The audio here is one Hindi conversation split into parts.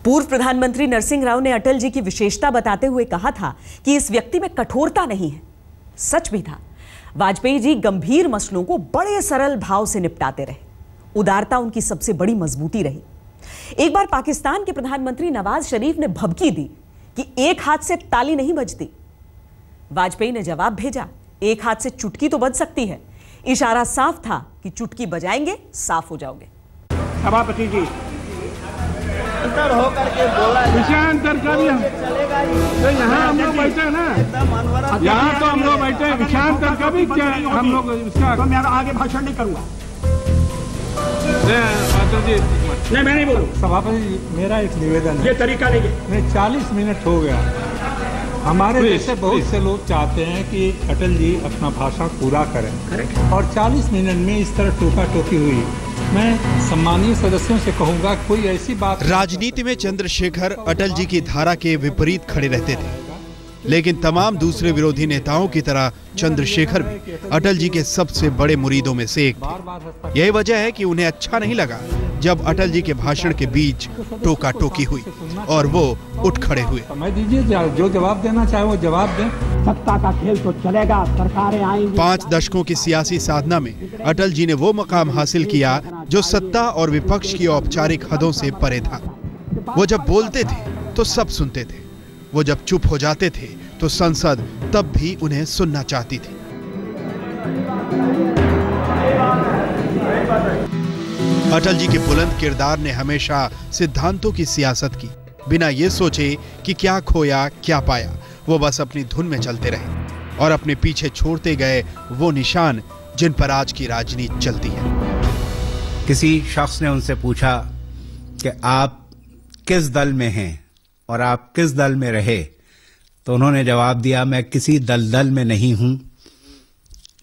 पूर्व प्रधानमंत्री नरसिंह राव ने अटल जी की विशेषता बताते हुए कहा था कि इस व्यक्ति में कठोरता नहीं है। सच भी था। वाजपेयी जी गंभीर मसलों को बड़े सरल भाव से निपटाते रहे। उदारता उनकी सबसे बड़ी मजबूती रही। एक बार पाकिस्तान के प्रधानमंत्री नवाज शरीफ ने भभकी दी कि एक हाथ से ताली नहीं बजती। वाजपेयी ने जवाब भेजा, एक हाथ से चुटकी तो बज सकती है। इशारा साफ था कि चुटकी बजाएंगे साफ हो जाओगे। सभापति जी अंतर होकर के बोला, विषयांतर का भी तो यहाँ हम लोग बैठे ना, यहाँ तो हम लोग बैठे, विषयांतर का भी क्या हम लोग इसका तो मैं आगे भाषण नहीं करूँगा। नहीं, मैं नहीं बोलूँ। सभापति जी, मेरा एक निवेदन है। ये तरीका नहीं है। 40 मिनट हो गया। हमारे जैसे बहुत से लोग चाहते हैं कि अटल जी अपना भाषण पूरा करें और 40 मिनट में इस तरह टोका टोकी हुई। मैं सम्मानीय सदस्यों से कहूंगा कोई ऐसी बात। राजनीति में चंद्रशेखर अटल जी की धारा के विपरीत खड़े रहते थे, लेकिन तमाम दूसरे विरोधी नेताओं की तरह चंद्रशेखर भी अटल जी के सबसे बड़े मुरीदों में से एक थे। यही वजह है कि उन्हें अच्छा नहीं लगा जब अटल जी के भाषण के बीच टोका टोकी हुई और वो उठ खड़े हुए। समय दीजिए, जो जवाब देना चाहे वो जवाब दें। सत्ता का खेल तो चलेगा, सरकारें आएंगी। 5 दशकों की सियासी साधना में अटल जी ने वो मकाम हासिल किया जो सत्ता और विपक्ष की औपचारिक हदों से परे था। वो जब बोलते थे तो सब सुनते थे, वो जब चुप हो जाते थे तो संसद तब भी उन्हें सुनना चाहती थी। अटल जी के बुलंद किरदार ने हमेशा सिद्धांतों की सियासत की, बिना ये सोचे कि क्या खोया क्या पाया। वो बस अपनी धुन में चलते रहे और अपने पीछे छोड़ते गए वो निशान जिन पर आज की राजनीति चलती है। किसी शख्स ने उनसे पूछा कि आप किस दल में हैं और आप किस दल में रहे, तो उन्होंने जवाब दिया, मैं किसी दलदल में नहीं हूं,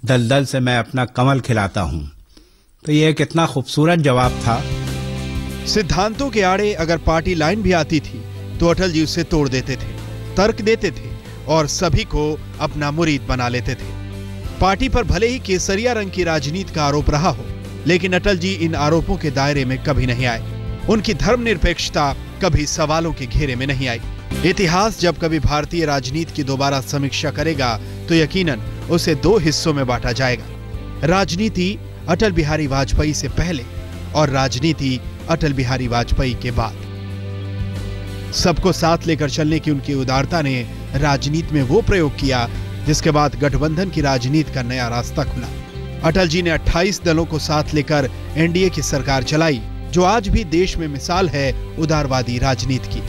दलदल से मैं अपना कमल खिलाता हूं। तो ये कितना खूबसूरत जवाब था। सिद्धांतों के आड़े अगर पार्टी लाइन भी आती थी तो अटल जी उसे तोड़ देते थे, तर्क देते थे और सभी को अपना मुरीद बना लेते थे। पार्टी पर भले ही केसरिया रंग की राजनीति का आरोप रहा हो, लेकिन अटल जी इन आरोपों के दायरे में कभी नहीं आए। उनकी धर्मनिरपेक्षता कभी सवालों के घेरे में नहीं आई। इतिहास जब कभी भारतीय राजनीति की दोबारा समीक्षा करेगा तो यकीनन उसे 2 हिस्सों में बांटा जाएगा। राजनीति अटल बिहारी वाजपेयी से पहले और राजनीति अटल बिहारी वाजपेयी के बाद। सबको साथ लेकर चलने की उनकी उदारता ने राजनीति में वो प्रयोग किया जिसके बाद गठबंधन की राजनीति का नया रास्ता खुला। अटल जी ने 28 दलों को साथ लेकर एनडीए की सरकार चलाई, जो आज भी देश में मिसाल है उदारवादी राजनीति की।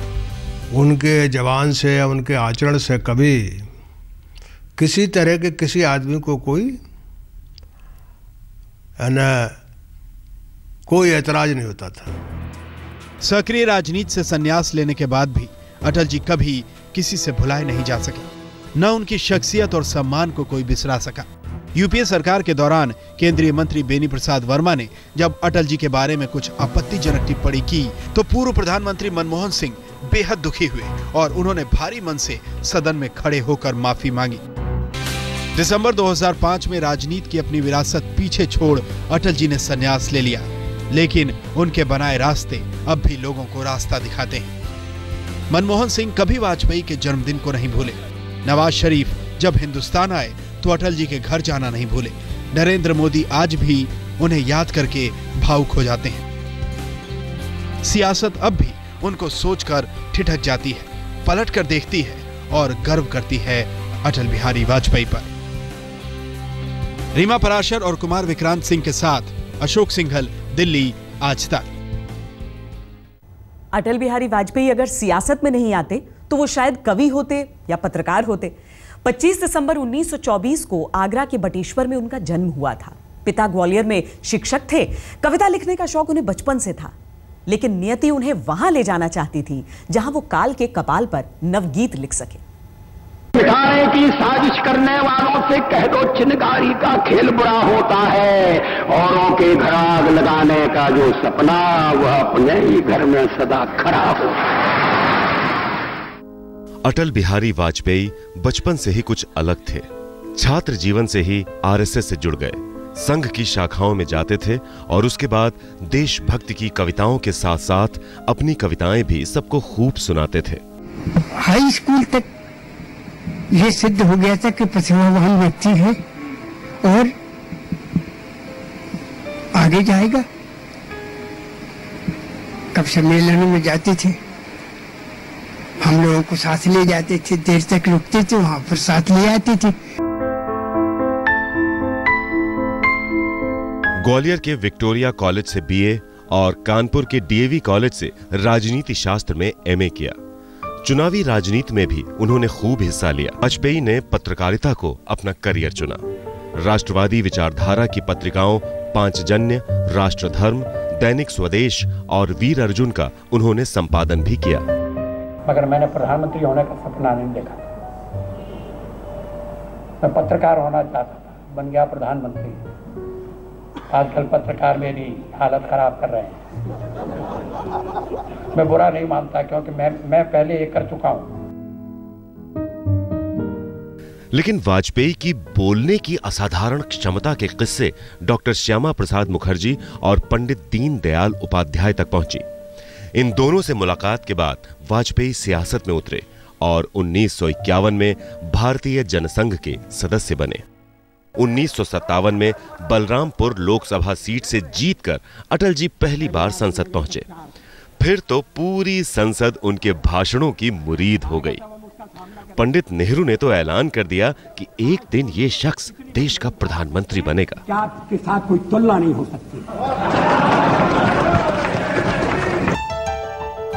उनके जवान से या उनके आचरण से कभी किसी तरह के किसी आदमी को कोई ऐतराज नहीं होता था। सक्रिय राजनीति से संन्यास लेने के बाद भी अटल जी कभी किसी से भुलाए नहीं जा सके। न उनकी शख्सियत और सम्मान को कोई बिसरा सका। यूपीए सरकार के दौरान केंद्रीय मंत्री बेनी प्रसाद वर्मा ने जब अटल जी के बारे में कुछ आपत्तिजनक टिप्पणी की तो पूर्व प्रधानमंत्री मनमोहन सिंह बेहद दुखी हुए और उन्होंने भारी मन से सदन में खड़े होकर माफी मांगी। दिसंबर 2005 में राजनीति की अपनी विरासत पीछे छोड़ अटल जी ने संन्यास ले लिया, लेकिन उनके बनाए रास्ते अब भी लोगों को रास्ता दिखाते हैं। मनमोहन सिंह कभी वाजपेयी के जन्मदिन को नहीं भूले। नवाज शरीफ जब हिंदुस्तान आए तो अटल जी के घर जाना नहीं भूले। नरेंद्र मोदी आज भी उन्हें याद करके भावुक हो जाते हैं। सियासत अब भी उनको सोचकर ठिठक जाती है, पलट कर देखती है और गर्व करती है अटल बिहारी वाजपेयी पर। रीमा पराशर और कुमार विक्रांत सिंह के साथ अशोक सिंघल, दिल्ली, आज तक। अटल बिहारी वाजपेयी अगर सियासत में नहीं आते तो वो शायद कवि होते या पत्रकार होते। 25 दिसंबर 1924 को आगरा के बटेश्वर में उनका जन्म हुआ था। पिता ग्वालियर में शिक्षक थे। कविता लिखने का शौक उन्हें बचपन से था, लेकिन नियति उन्हें वहां ले जाना चाहती थी जहां वो काल के कपाल पर नवगीत लिख सके। मिटाने की साजिश करने वालों से कह दो चिनगारी का खेल बुरा होता है। औरों के घर आग लगाने का जो सपना वह अपने ही घर में सदा खड़ा हो। अटल बिहारी वाजपेयी बचपन से ही कुछ अलग थे। छात्र जीवन से ही आरएसएस से जुड़ गए। संघ की शाखाओं में जाते थे और उसके बाद देशभक्ति की कविताओं के साथ साथ अपनी कविताएं भी सबको खूब सुनाते थे। हाई स्कूल तक ये सिद्ध हो गया था कि प्रतिभावान व्यक्ति है और आगे जाएगा। कब सम्मेलनों में जाते थे, हम लोगों को साथ ले जाते थे, देर तक रुकते थे, वहां पर साथ ले आते थे। ग्वालियर के विक्टोरिया कॉलेज से बीए और कानपुर के डीएवी कॉलेज से राजनीति शास्त्र में एमए किया। चुनावी राजनीति में भी उन्होंने खूब हिस्सा लिया। वाजपेयी ने पत्रकारिता को अपना करियर चुना। राष्ट्रवादी विचारधारा की पत्रिकाओं पांचजन्य, राष्ट्रधर्म, दैनिक स्वदेश और वीर अर्जुन का उन्होंने संपादन भी किया। मगर मैंने प्रधानमंत्री होने का सपना नहीं देखा। मैं पत्रकार होना चाहता था, बन गया प्रधानमंत्री। आजकल पत्रकार मेरी हालत खराब कर रहे हैं। मैं बुरा नहीं मानता, क्योंकि मैं पहले ये कर चुका हूं। लेकिन वाजपेयी की बोलने की असाधारण क्षमता के किस्से डॉक्टर श्यामा प्रसाद मुखर्जी और पंडित दीनदयाल उपाध्याय तक पहुंची। इन दोनों से मुलाकात के बाद वाजपेयी सियासत में उतरे और 1951 में भारतीय जनसंघ के सदस्य बने। 1957 में बलरामपुर लोकसभा सीट से जीतकर अटल जी पहली बार संसद पहुंचे। फिर तो पूरी संसद उनके भाषणों की मुरीद हो गई। पंडित नेहरू ने तो ऐलान कर दिया कि एक दिन ये शख्स देश का प्रधानमंत्री बनेगा। क्या आपके साथ कोई तुलना नहीं हो सकती।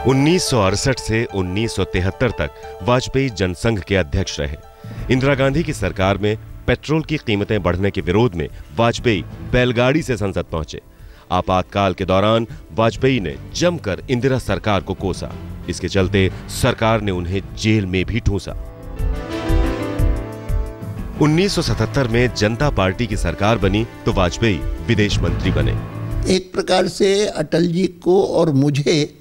1968 से 1973 तक वाजपेयी जनसंघ के अध्यक्ष रहे। इंदिरा गांधी की सरकार में पेट्रोल की कीमतें बढ़ने के विरोध में वाजपेयी बैलगाड़ी से संसद पहुंचे। आपातकाल के दौरान वाजपेयी ने जमकर इंदिरा सरकार को कोसा। इसके चलते सरकार ने उन्हें जेल में भी ठूंसा। 1977 में जनता पार्टी की सरकार बनी तो वाजपेयी विदेश मंत्री बने। एक प्रकार से अटल जी को और मुझे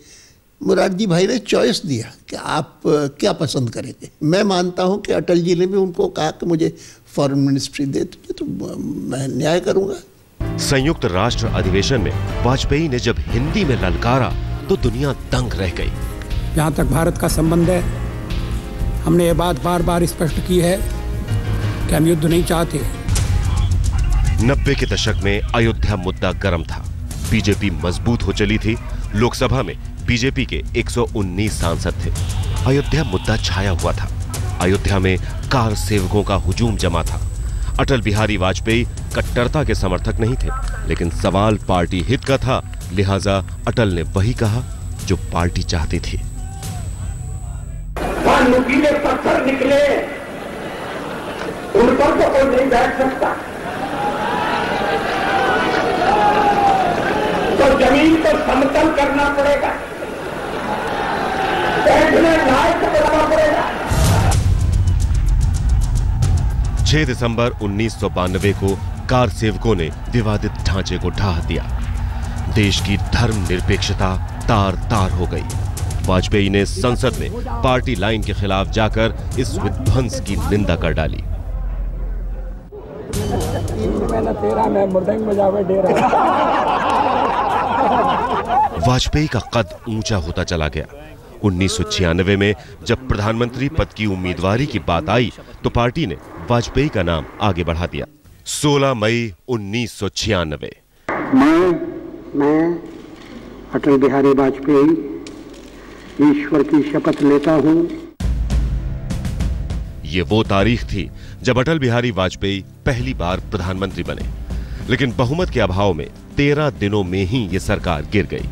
मुरारजी भाई ने चॉइस दिया कि आप क्या पसंद करेंगे। मैं मानता हूं कि अटल जी ने भी उनको कहा कि मुझे फॉरेन मिनिस्ट्री दे दीजिए, तो मैं न्याय करूंगा। संयुक्त राष्ट्र अधिवेशन में वाजपेयी ने जब हिंदी में ललकारा तो दुनिया दंग रह गई। जहां तक भारत का संबंध है, हमने ये बात बार बार स्पष्ट की है कि हम युद्ध नहीं चाहते। 90 के दशक में अयोध्या मुद्दा गर्म था। बीजेपी मजबूत हो चली थी। लोकसभा में बीजेपी के 119 सांसद थे। अयोध्या मुद्दा छाया हुआ था। अयोध्या में कार सेवकों का हुजूम जमा था। अटल बिहारी वाजपेयी कट्टरता के समर्थक नहीं थे, लेकिन सवाल पार्टी हित का था, लिहाजा अटल ने वही कहा जो पार्टी चाहती थी। नुकीले पत्थर निकले, उन पर तो कोई नहीं बैठ सकता, तो जमीन को समतल करना पड़ेगा, बैठने लायक बनाना पड़ेगा। 6 दिसंबर 1992 को कार सेवकों ने विवादित ढांचे को ढा दिया। देश की धर्मनिरपेक्षता तार-तार हो गई। वाजपेयी ने संसद में पार्टी लाइन के खिलाफ जाकर इस विध्वंस की निंदा कर डाली। वाजपेयी का कद ऊंचा होता चला गया। 1996 में जब प्रधानमंत्री पद की उम्मीदवारी की बात आई तो पार्टी ने वाजपेयी का नाम आगे बढ़ा दिया। 16 मई 1996। मैं अटल बिहारी वाजपेयी ईश्वर की शपथ लेता हूं। ये वो तारीख थी जब अटल बिहारी वाजपेयी पहली बार प्रधानमंत्री बने, लेकिन बहुमत के अभाव में 13 दिनों में ही ये सरकार गिर गई।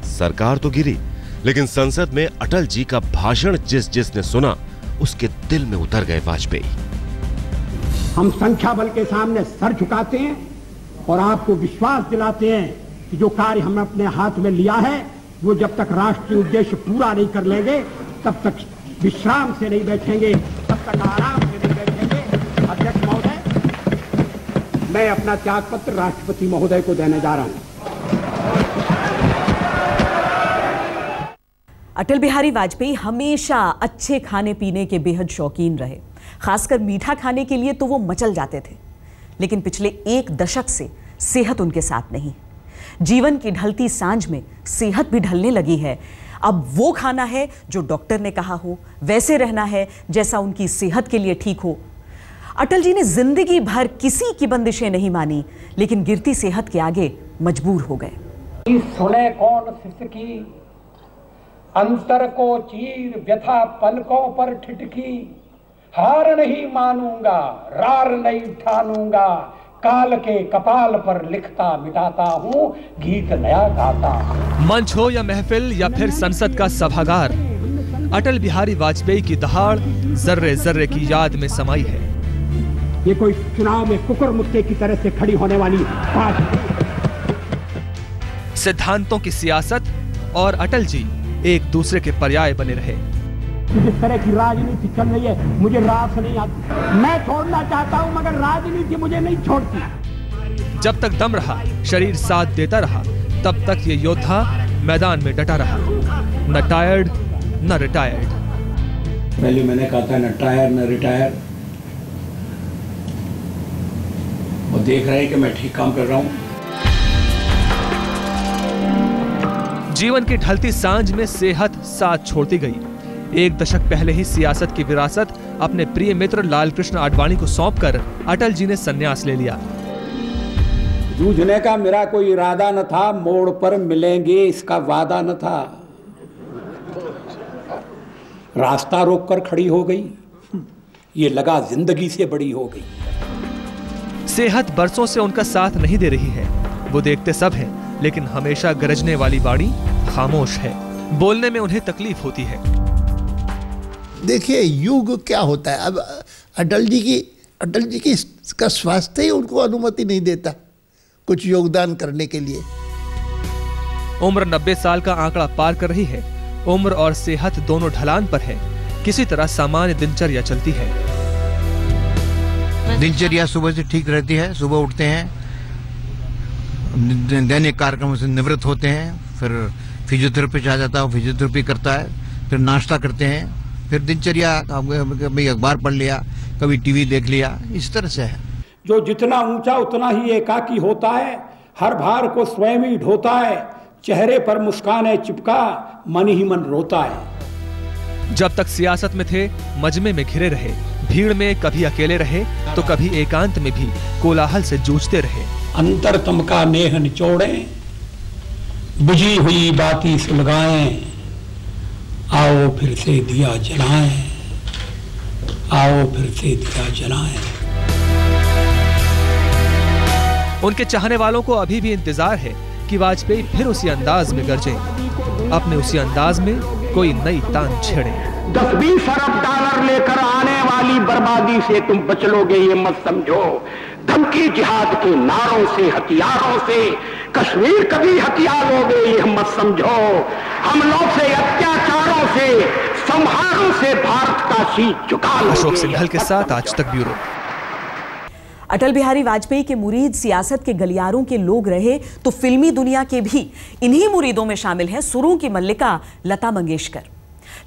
सरकार तो गिरी, लेकिन संसद में अटल जी का भाषण जिसने सुना उसके दिल में उतर गए वाजपेयी। हम संख्या बल के सामने सर झुकाते हैं और आपको विश्वास दिलाते हैं कि जो कार्य हमने अपने हाथ में लिया है वो जब तक राष्ट्रीय उद्देश्य पूरा नहीं कर लेंगे तब तक विश्राम से नहीं बैठेंगे, तब तक आराम से नहीं बैठेंगे। अध्यक्ष महोदय, मैं अपना त्यागपत्र राष्ट्रपति महोदय को देने जा रहा हूं। अटल बिहारी वाजपेयी हमेशा अच्छे खाने पीने के बेहद शौकीन रहे। खासकर मीठा खाने के लिए तो वो मचल जाते थे। लेकिन पिछले 1 दशक से सेहत उनके साथ नहीं। जीवन की ढलती सांझ में सेहत भी ढलने लगी है। अब वो खाना है जो डॉक्टर ने कहा हो, वैसे रहना है जैसा उनकी सेहत के लिए ठीक हो। अटल जी ने जिंदगी भर किसी की बंदिशें नहीं मानी, लेकिन गिरती सेहत के आगे मजबूर हो गए। सुने कौन सिसकी, अंतर को चीर व्यथा पलकों पर ठिठकी, हार नहीं मानूंगा रार नहीं ठानूंगा, काल के कपाल पर लिखता मिटाता हूँ, गीत नया गाता हूँ। मंच हो या महफिल या फिर संसद का सभागार, अटल बिहारी वाजपेयी की दहाड़ जर्रे जर्रे की याद में समाई है। ये कोई चुनाव में कुकुर मुक्के की तरह से खड़ी होने वाली बात। सिद्धांतों की सियासत और अटल जी एक दूसरे के पर्याय बने रहे। जिस तरह की राजनीति चल रही है मुझे रास नहीं आती। मैं छोड़ना चाहता हूं मगर राजनीति मुझे नहीं छोड़ती। जब तक दम रहा, शरीर साथ देता रहा, तब तक ये योद्धा मैदान में डटा रहा। न टायर्ड न रिटायर्ड। पहले मैंने कहा था न टायर न रिटायर, और देख रहे हैं कि मैं ठीक काम कर रहा हूं। जीवन की ढलती सांझ में सेहत साथ छोड़ती गई। 1 दशक पहले ही सियासत की विरासत अपने प्रिय मित्र लालकृष्ण आडवाणी को सौंपकर अटल जी ने संन्यास ले लिया। जूझने का मेरा कोई इरादा न था, मोड़ पर मिलेंगे इसका वादा न था। रास्ता रोककर खड़ी हो गई, ये लगा जिंदगी से बड़ी हो गई। सेहत बरसों से उनका साथ नहीं दे रही है। वो देखते सब हैं, लेकिन हमेशा गरजने वाली वाणी खामोश है। बोलने में उन्हें तकलीफ होती है। देखिए युग क्या होता है। अब अटल जी की का स्वास्थ्य ही उनको अनुमति नहीं देता कुछ योगदान करने के लिए। उम्र 90 साल का आंकड़ा पार कर रही है। उम्र और सेहत दोनों ढलान पर है। किसी तरह सामान्य दिनचर्या चलती है। दिनचर्या सुबह से ठीक रहती है। सुबह उठते हैं, दैनिक कार्यक्रमों से निवृत्त होते हैं, फिर फिजियोथेरेपी आ जाता है, फिजियोथेरेपी करता है, फिर नाश्ता करते हैं, फिर दिनचर्या कभी अखबार पढ़ लिया, कभी टीवी देख लिया, इस तरह से है। जो जितना ऊंचा उतना ही एकाकी होता है, हर भार को स्वयं ही ढोता है, चेहरे पर मुस्कान चिपका मन ही मन रोता है। जब तक सियासत में थे, मजमे में घिरे रहे, भीड़ में कभी अकेले रहे तो कभी एकांत में भी कोलाहल से जूझते रहे। अंतरतम का नेह निचोड़ें, बुझी हुई बाती सुलगाएं, आओ फिर से दिया जलाएं, आओ फिर से दिया जलाएं। उनके चाहने वालों को अभी भी इंतजार है कि वाजपेयी फिर उसी अंदाज में गरजे, अपने उसी अंदाज में कोई नई तान छेड़े। 10-20 अरब डॉलर लेकर आने वाली बर्बादी से तुम बच लोगे ये मत समझो। धमकी जिहाद के नारों से, हथियारों से कश्मीर कभी हथियार लोगे ये मत समझो। हमलों से, अत्याचारों से, संहारों से भारत का शीश झुका लोगे। अशोक सिंघल के साथ आज तक ब्यूरो। अटल बिहारी वाजपेयी के मुरीद सियासत के गलियारों के लोग रहे तो फिल्मी दुनिया के भी इन्हीं मुरीदों में शामिल हैं सुरों की मल्लिका लता मंगेशकर।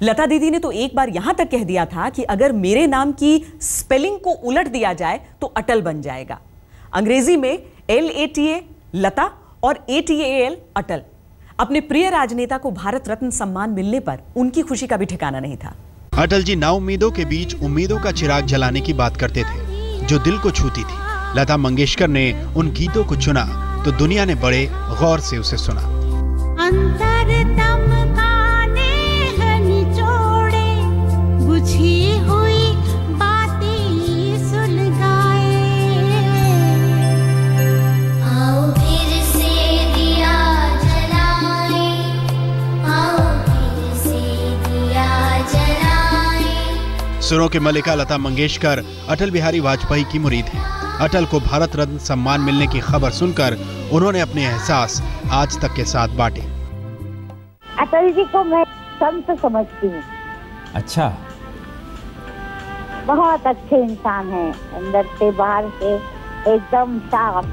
लता दीदी ने तो एक बार यहां तक कह दिया था कि अगर मेरे नाम की स्पेलिंग को उलट दिया जाए तो अटल बन जाएगा। अंग्रेजी में LATA लता और ATAL अटल। अपने प्रिय राजनेता को भारत रत्न सम्मान मिलने पर उनकी खुशी का भी ठिकाना नहीं था। अटल जी नाउम्मीदों के बीच उम्मीदों का चिराग जलाने की बात करते थे जो दिल को छूती थी। लता मंगेशकर ने उन गीतों को चुना तो दुनिया ने बड़े गौर से उसे सुना। बुझी हुई बातें सुलगाए, आओ फिर से दिया जलाए, आओ फिर से दिया जलाए। सुरों की मल्लिका लता मंगेशकर अटल बिहारी वाजपेयी की मुरीद हैं। अटल को भारत रत्न सम्मान मिलने की खबर सुनकर उन्होंने अपने एहसास आज तक के साथ बांटे। अटल जी को मैं संत समझती हूँ। अच्छा, बहुत अच्छे इंसान हैं, अंदर से बाहर से एकदम साफ।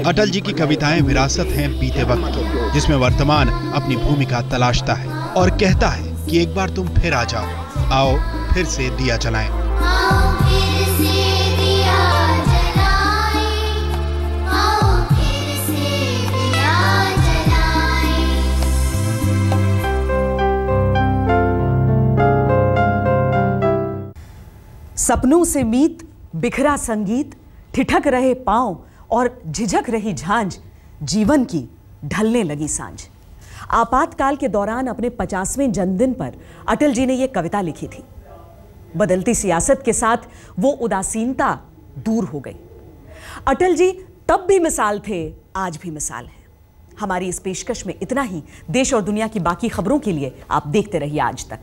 अटल जी की कविताएं विरासत हैं बीते वक्त की, जिसमें वर्तमान अपनी भूमिका तलाशता है और कहता है कि एक बार तुम फिर आ जाओ, आओ फिर से दिया जलाएं। आओ फिर से दिया जलाएं। सपनों से मीत, बिखरा संगीत, ठिठक रहे पांव और झिझक रही झांझ, जीवन की ढलने लगी सांझ। आपातकाल के दौरान अपने 50वें जन्मदिन पर अटल जी ने यह कविता लिखी थी। बदलती सियासत के साथ वो उदासीनता दूर हो गई। अटल जी तब भी मिसाल थे, आज भी मिसाल है। हमारी इस पेशकश में इतना ही। देश और दुनिया की बाकी खबरों के लिए आप देखते रहिए आज तक।